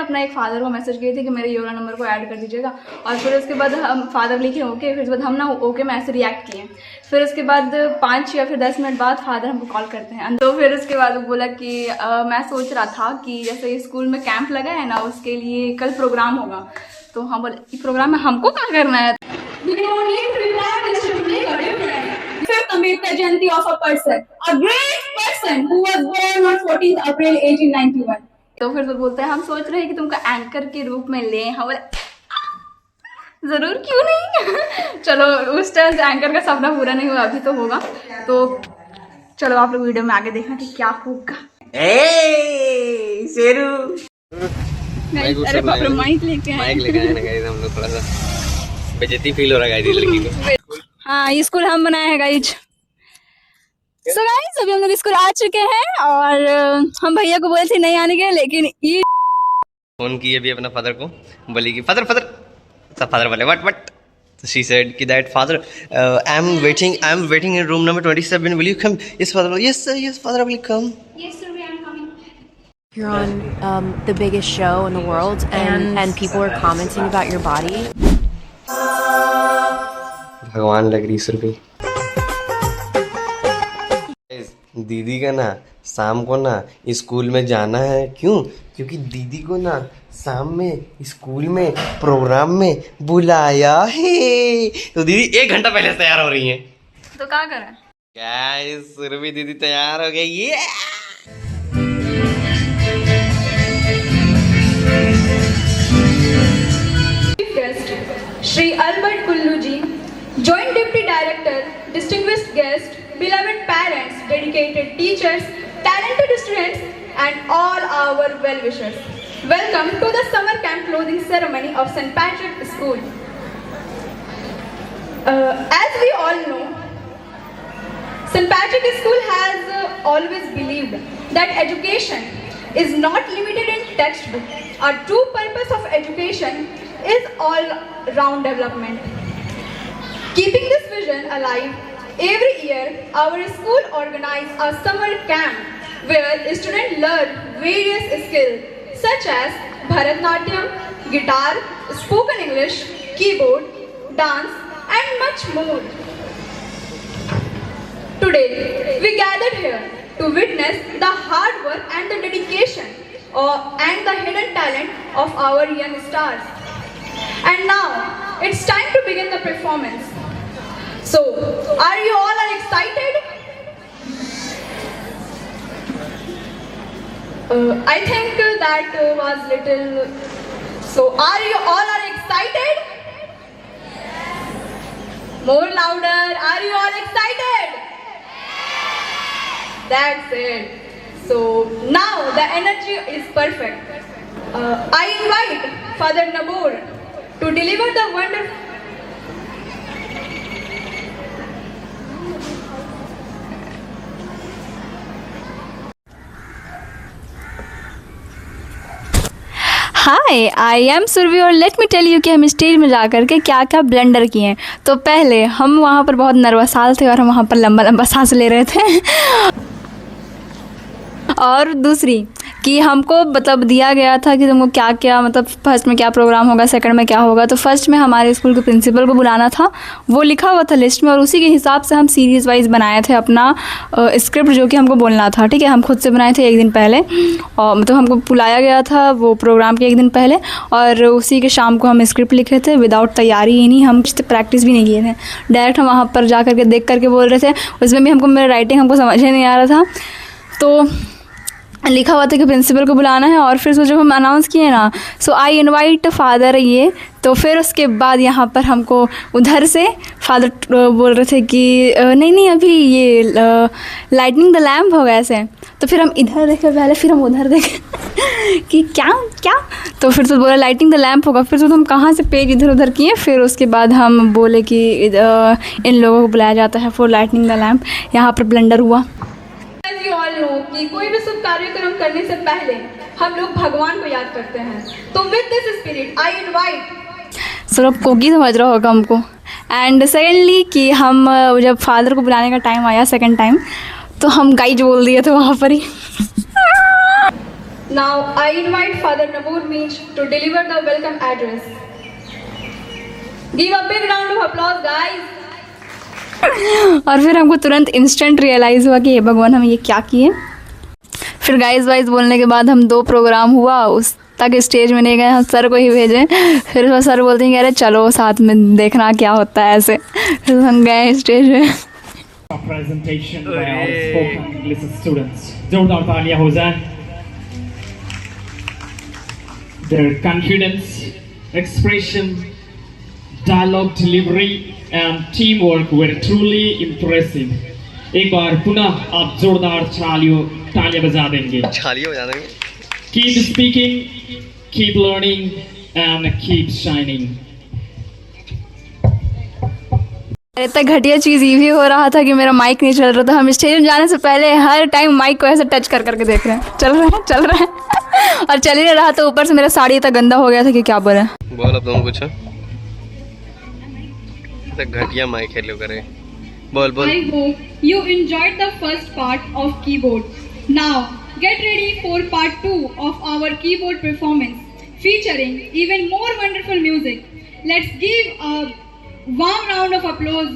अपना एक फादर को मैसेज किए थे कि मेरे योला नंबर को ऐड कर दीजिएगा, और फिर उसके बाद हम फादर लिखे ओके, फिर उसके बाद हम ना ओके में ऐसे रिएक्ट किए। फिर उसके बाद 5 या फिर 10 मिनट बाद फादर हमको कॉल करते हैं। तो फिर उसके बाद वो बोला कि मैं सोच रहा था कि जैसे स्कूल में कैंप लगा है ना, उसके लिए कल प्रोग्राम होगा। तो हम बोले प्रोग्राम में हमको क्या करना है? Ambedkar Jayanti of a person, a great person who was born on 14th April 1891. तो फिर तो बोलते हैं हम सोच रहे हैं कि तुमको एंकर के रूप में लें। हम बोले जरूर, क्यों नहीं। चलो उस टाइम से एंकर का सपना पूरा नहीं हुआ, अभी तो होगा। तो चलो आप लोग वीडियो में आगे देखना कि क्या होगा। शेरू अरे बाप रे, माइक लेके आए ना गाइस, हम लोग थोड़ा सा बेइज्जती फील हो रहा है गाइस लड़की को। हाँ, ये स्कूल हम बनाए हैं गाइज। सो गाइज अभी हम लोग स्कूल आ चुके हैं और हम भैया को बोले थे नहीं आने के, लेकिन ये फोन किए भी अपना फादर को, बोली कि फादर सब फादर बोले व्हाट शी सेड कि that father I am waiting in room number 27, will you come? Yes father, yes sir, yes father, will come. Yes sir, we are coming. You're on the biggest show in the world, and people are commenting about your body. भगवान लग रही सुरभि। दीदी का ना शाम को ना school में जाना है। क्यों? क्योंकि दीदी को ना शाम में स्कूल में प्रोग्राम में बुलाया है। तो दीदी 1 घंटा पहले तैयार हो रही हैं। तो क्या करें? क्या सुरभि दीदी तैयार हो गई। ये Shri Albert Kullu ji, joint deputy director, distinguished guest, beloved parents, dedicated teachers, talented students, and all our well-wishers. Welcome to the summer camp clothing ceremony of St. Patrick School. As we all know, St. Patrick School has always believed that education is not limited in textbook. Our true purpose of education is all-round development. Keeping this vision alive, every year, our school organizes a summer camp where students learn various skills such as Bharatanatyam, guitar, spoken English, keyboard, dance, and much more. Today, we gathered here to witness the hard work and the dedication and the hidden talent of our young stars. And now, it's time to begin the performance. So, are you all excited? I think that was little. So, are you all excited? More louder. Are you all excited? That's it. So, now the energy is perfect. I invite Father Nabor to deliver the wonderful. Hi, I am Surabhi और let me tell you कि हम stage में जा कर के क्या क्या blunder किए हैं। तो पहले हम वहाँ पर बहुत नर्वस हाल थे और हम वहाँ पर लंबा लंबा सांस ले रहे थे। और दूसरी कि हमको मतलब दिया गया था कि तुमको क्या क्या मतलब फर्स्ट में क्या प्रोग्राम होगा, सेकंड में क्या होगा। तो फर्स्ट में हमारे स्कूल के प्रिंसिपल को बुलाना था, वो लिखा हुआ था लिस्ट में, और उसी के हिसाब से हम सीरीज़ वाइज बनाए थे अपना स्क्रिप्ट जो कि हमको बोलना था। ठीक है, हम खुद से बनाए थे 1 दिन पहले, और मतलब हमको बुलाया गया था वो प्रोग्राम के 1 दिन पहले, और उसी के शाम को हम स्क्रिप्ट लिखे थे विदाउट तैयारी ही नहीं। हम प्रैक्टिस भी नहीं किए थे, डायरेक्ट हम वहाँ पर जा करके देख करके बोल रहे थे। उसमें भी हमको मेरा राइटिंग हमको समझ ही नहीं आ रहा था, तो लिखा हुआ था कि प्रिंसिपल को बुलाना है। और फिर जब हम अनाउंस किए ना, सो आई इनवाइट फादर, ये तो फिर उसके बाद यहाँ पर हमको उधर से फादर बोल रहे थे कि नहीं अभी ये लाइटनिंग द लैम्प होगा ऐसे। तो फिर हम इधर देखे पहले, फिर हम उधर देखे कि क्या तो फिर तो बोला लाइटिंग द लैम्प होगा। फिर तो हम कहाँ से पेज इधर उधर किए, फिर उसके बाद हम बोले कि इन लोगों को बुलाया जाता है फॉर लाइटनिंग द लैम्प। यहाँ पर ब्लंडर हुआ। As you all know कि कोई भी शुभ कार्यक्रम करने से पहले हम लोग भगवान को याद करते हैं। तो with this spirit I invite, सब कोकी समझ रहा होगा हमको। एंड सेकेंडली कि हम जब फादर को बुलाने का टाइम आया सेकेंड टाइम, तो हम गाइज बोल दिए थे वहाँ पर ही। Now I invite Father Naboor Meech to deliver the welcome address. Give a big round of applause, guys. और फिर हमको तुरंत इंस्टेंट रियलाइज़ हुआ कि हे भगवान हम ये क्या किए। फिर गाइस वाइज बोलने के बाद हम 2 प्रोग्राम हुआ उस तक स्टेज में नहीं गए, हम सर को ही भेजे। फिर वो सर बोलते हैं कि अरे चलो साथ में देखना क्या होता है ऐसे। फिर हम गए स्टेज में। Presentation by our spoken English students. जोरदार तालियां हो जाए। Their confidence, expression, dialogue delivery and teamwork were truly impressive. एक बार पुनः आप जोरदार तालियां बजा देंगे। Keep speaking, keep learning and keep shining. इतना घटिया चीज़ ये भी हो रहा था कि मेरा माइक नहीं चल रहा था। हम स्टेज में जाने से पहले हर टाइम माइक को ऐसे टच कर करके देख रहे हैं, चल रहा है और चल ही नहीं रहा। तो ऊपर से मेरा साड़ी इतना गंदा हो गया था कि क्या बोले। बोल अब तुम कुछ घटिया माइक है लो करे। बोल। I hope you enjoyed the first part of keyboard. Now get ready for part 2 of our keyboard performance featuring even more wonderful music. Let's give a warm round of applause.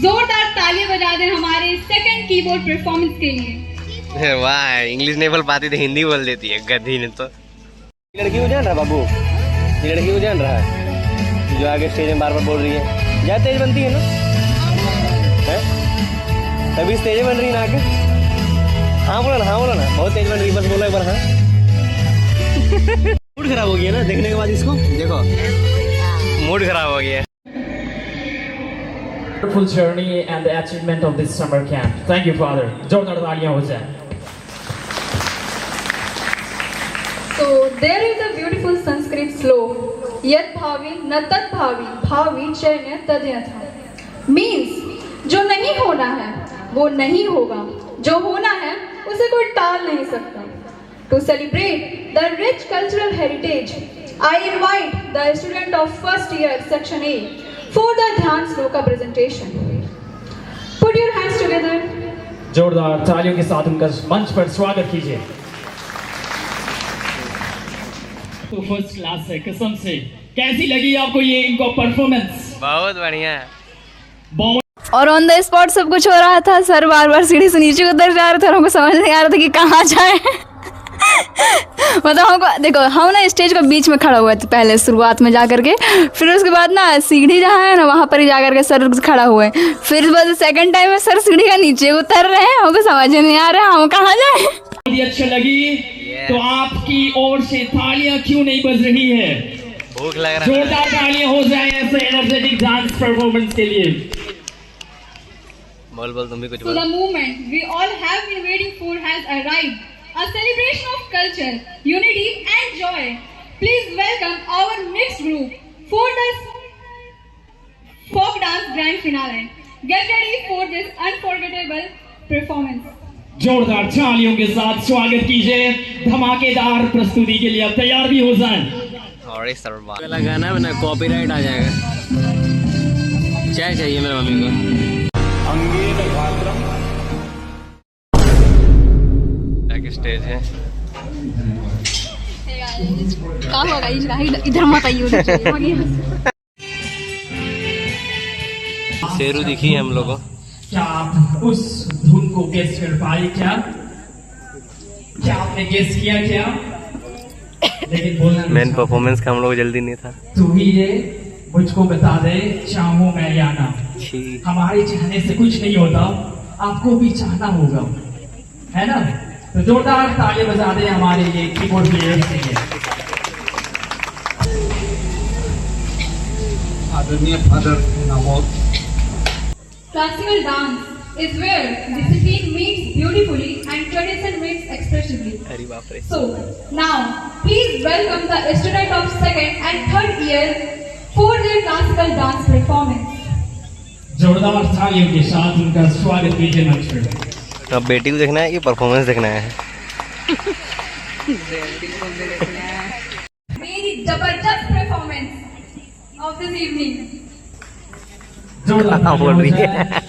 जोरदार ताली बजा दें हमारे second keyboard performance के लिए। वाह, English नहीं बोल पाती तो हिंदी बोल देती है गधी ने। तो लड़की को जान रहा बाबू, ये लड़की को जान रहा है जो आगे स्टेज में बार बार बोल रही है। ज्यादा तेज बनती है ना, तभी तेज बन रही है ना आगे। हाँ बोला ना, बहुत तेज बन रही है। बस बोलो एक बार हाँ। मूड खराब हो गया ना देखने के बाद इसको। देखो मूड खराब हो गया। Wonderful journey and the achievement of this summer camp. Thank you, Father. जोरदार तालियां हो जाए। So there is a beautiful Sanskrit slok, यत भावी न तत् भावी, भावी चैन्य तद्यथा। Means जो नहीं होना है वो नहीं होगा, जो होना है उसे कोई टाल नहीं सकता। To celebrate the rich cultural heritage, I invite the student of first year section A for the Dhyan Sloka presentation. Put your hands together. जोरदार तालियों के साथ उनका मंच पर स्वागत कीजिए। तो फर्स्ट क्लास है कसम से। कैसी लगी आपको ये इनका परफॉर्मेंस? बहुत बढ़िया। और ऑन द स्पॉट सब कुछ हो रहा था। सर बार बार सीढ़ी से नीचे उतर जा रहे थे और हमको समझ नहीं आ रहा था कि कहाँ जाए। मतलब हमको देखो, हम ना स्टेज के बीच में खड़ा हुए थे पहले शुरुआत में जा करके। फिर उसके बाद ना सीढ़ी जहाँ है ना वहाँ पर ही जा करके सर खड़ा हुए। फिर बस सेकंड टाइम में सर सीढ़ी का नीचे उतर रहे हैं, हमको समझ नहीं आ रहा हम कहाँ जाए। अच्छा लगी तो आपकी ओर से तालियां क्यों नहीं बज रही है? भूख लग रहा है। जोरदार तालियां हो जाए ऐसे एनर्जेटिक डांस परफॉर्मेंस के लिए। बोल तुम भी कुछ बोल। So the movement we all have been waiting for has arrived. A celebration of culture, unity and joy. Please welcome our mixed group for the folk dance grand finale. Get ready for this unforgettable performance. जोरदार तालियों के साथ स्वागत कीजिए। धमाकेदार प्रस्तुति के लिए आप तैयार भी हो जाएं। और इस तरह वाला गाना में ना कॉपीराइट आ जाएगा। चाय चाहिए मेरे मम्मी को। स्टेज है इधर मत आइए। शेरू दिखी हम लोगों। क्या आप उस धुन को गेस कर पाए? क्या आपने गेस किया क्या? लेकिन बोलना मेन परफॉर्मेंस का हम लोग जल्दी नहीं था। तू ही ये मुझको बता दे चाहूं मैं या ना। हमारे चाहने से कुछ नहीं होता, आपको भी चाहना होगा, है ना? तो जोरदार ताली बजा दे हमारे ये कीबोर्ड प्लेयर्स के लिए। आदरणीय father नामोद। Classical dance is where discipline meets beautifully and tradition meets expressively. So now please welcome the student of second and third year for their classical dance performance. जोरदार तालियों के साथ उनका स्वागत कीजिए मंच पर। अब बेटी को देखना है कि परफॉर्मेंस देखना है? मेरी जबरदस्त परफॉर्मेंस ऑफ दिस इवनिंग। बोल रही है।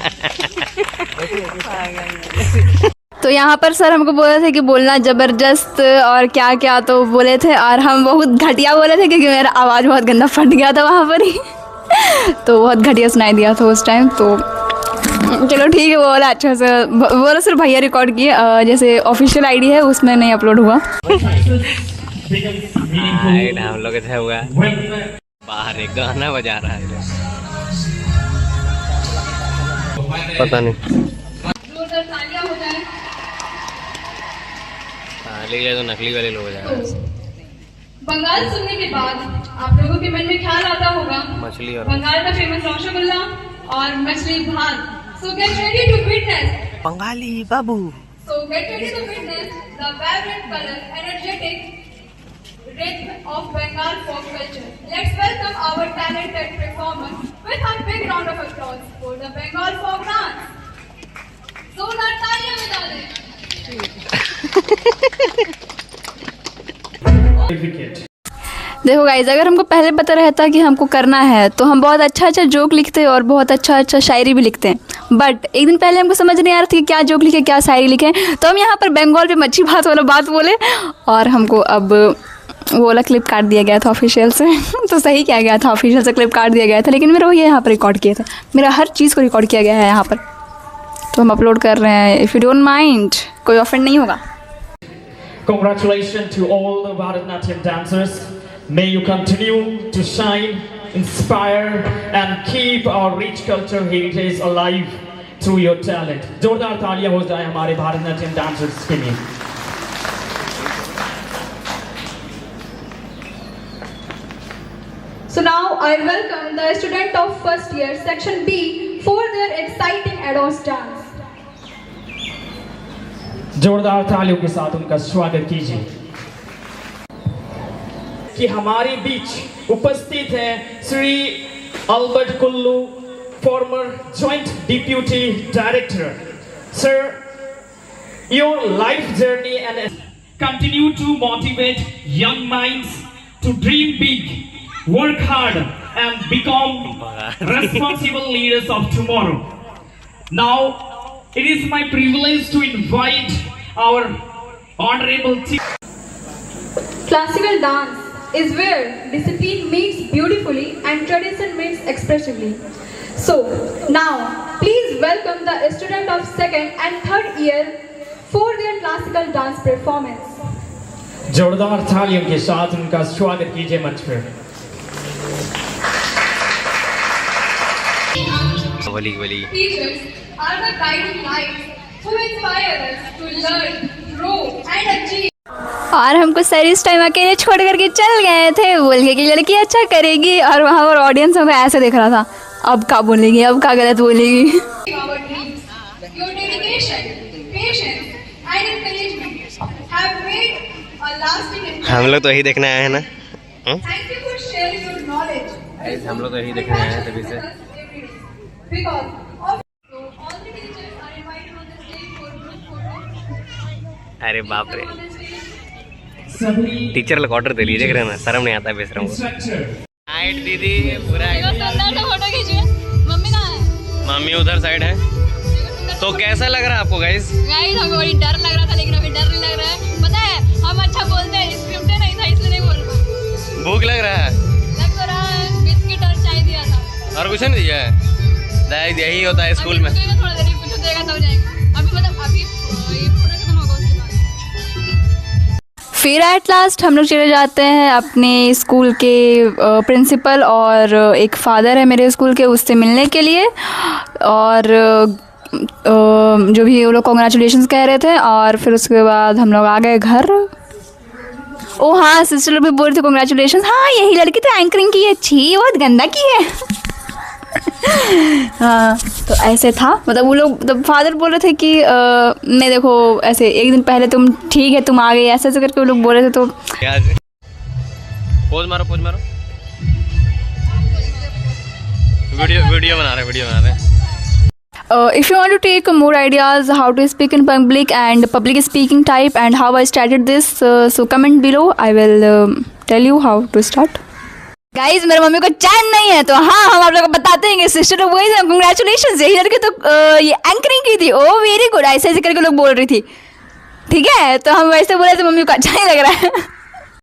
तो तो यहाँ पर सर हमको बोले थे कि बोलना ज़बरदस्त और क्या क्या तो बोले थे, और हम बहुत घटिया बोले थे क्योंकि मेरा आवाज़ बहुत गंदा फट गया था वहाँ पर ही तो बहुत घटिया सुनाई दिया था उस टाइम। तो चलो ठीक है, वो वाला अच्छा से वो वाला सिर्फ भैया रिकॉर्ड किए, जैसे ऑफिशियल आईडी है उसमें नहीं अपलोड हुआ। हम लोग ऐसा हुआ बाहर एक गाना बजा रहा है, पता नहीं ताली है तो नकली वाले लोग जा रहे हैं। बंगाल सुनने के बाद आप लोगों के मन में ख्याल आता होगा मछली और बंगाल का फेमस रसगुल्ला और मछली भात। So get ready to witness. Bengali Babu. So get ready to witness the vibrant color, energetic rhythm of Bengal folk culture. Let's welcome our talented performer with a big round of applause for the Bengal folk dance. जोरदार तालियां बजा दें। देखो guys, अगर हमको पहले पता रहता कि हमको करना है तो हम बहुत अच्छा अच्छा जोक लिखते और बहुत अच्छा अच्छा शायरी भी लिखते हैं, बट एक दिन पहले हमको समझ नहीं आ रहा था कि क्या जोक लिखे क्या शायरी लिखे, तो हम यहाँ पर बंगाल पे मच्छी भात वाला बात बोले और हमको अब वो वाला क्लिप काट दिया गया था ऑफिशियल से तो सही किया गया था, ऑफिशियल से क्लिप काट दिया गया था, लेकिन मेरा वही यहाँ पर रिकॉर्ड किया था, मेरा हर चीज़ को रिकॉर्ड किया गया है यहाँ पर, तो हम अपलोड कर रहे हैं। इफ़ यू डोंट माइंड, कोई ऑफेंड नहीं होगा। Congratulations to all the Bharatanatyam dancers. May you continue to shine, inspire and keep our rich culture heritage alive through your talent. जोरदार तालियां हो जाए हमारे Bharatanatyam dancers के लिए। So now I welcome the student of first year section B for their exciting advanced dance. जोरदार तालियों के साथ उनका स्वागत कीजिए। कि हमारे बीच उपस्थित हैं Shri Albert Kullu, farmer joint deputy director. Sir, your life journey and continue to motivate young minds to dream big, work hard and become responsible leaders of tomorrow. Now it is my privilege to invite our honorable chief. Classical dance is where discipline meets beautifully and tradition meets expressively. So now please welcome the student of second and third year for their classical dance performance. जोरदार तालियों के साथ उनका स्वागत कीजिए मंच पर। Teachers are the guiding lights who inspire us to learn, grow and achieve. और हमको सर इस टाइम अकेले छोड़ करके चल गए थे बोल के कि लड़की अच्छा करेगी, और वहाँ पर ऑडियंस हमको ऐसे देख रहा था, अब क्या बोलेगी, अब क्या गलत बोलेगी। Our dreams, your dedication, patience and encouragement have made a lasting impression. हम लोग तो यही देखने आए हैं ना। Thank you for sharing your knowledge. हम लोग तो यही देखने आए हैं तभी से। Because of so all the teachers are invited on the stage for group photo. अरे बाप रे, टीचर लोग ऑर्डर दे लीजिए, देख रहे हैं ना, शर्म नहीं आता बेशरम को। हाइट दीदी पूरा फोटो खींचिए। मम्मी कहाँ है? मम्मी उधर साइड है। तो कैसा लग रहा है आपको गाइस? गाइस हमको बड़ी डर लग रहा था, लेकिन अभी डर नहीं लग रहा है। पता है हम अच्छा बोलते हैं, स्क्रिप्ट नहीं था इसलिए नहीं बोल रहा। भूख लग रहा है? लग तो रहा है, बिस्किट और चाय दिया था। और कुछ नहीं दिया है? यही होता है स्कूल में। थोड़ा देर कुछ देगा तो हो जाएगा। अभी मतलब अभी ये पूरा खत्म होगा उसके बाद। फिर एट लास्ट हम लोग चले जाते हैं अपने स्कूल के प्रिंसिपल और एक फादर है मेरे स्कूल के, उससे मिलने के लिए, और जो भी वो लोग कॉन्ग्रेचुलेशंस कह रहे थे, और फिर उसके बाद हम लोग आ गए घर। ओ हाँ, सिस्टर लोग भी बोल रहे थे कॉन्ग्रेचुलेशंस। हाँ, यही लड़की तो एंकरिंग की है, अच्छी बहुत गंदा की है हाँ, तो ऐसे था, मतलब वो लोग मतलब फादर बोल रहे थे कि नहीं देखो ऐसे एक दिन पहले तुम ठीक है तुम आ गए, ऐसे ऐसे करके वो लोग बोल रहे थे। तो पोज मारो पोज मारो, वीडियो बना रहे हैं। If you want to take more ideas how to speak in public and public speaking type and how I started this, so comment below. I will tell you how to start. Guys मेरे mummy को चैन नहीं है, तो हाँ हम आप लोग को बताते हैं कि सिस्टर वही थे, कंग्रेचुलेशन। यही लड़की तो ये एंकरिंग की थी, ओ वेरी गुड, ऐसे ऐसे करके लोग बोल रही थी। ठीक है, तो हम वैसे बोले तो मम्मी को अच्छा नहीं लग रहा है।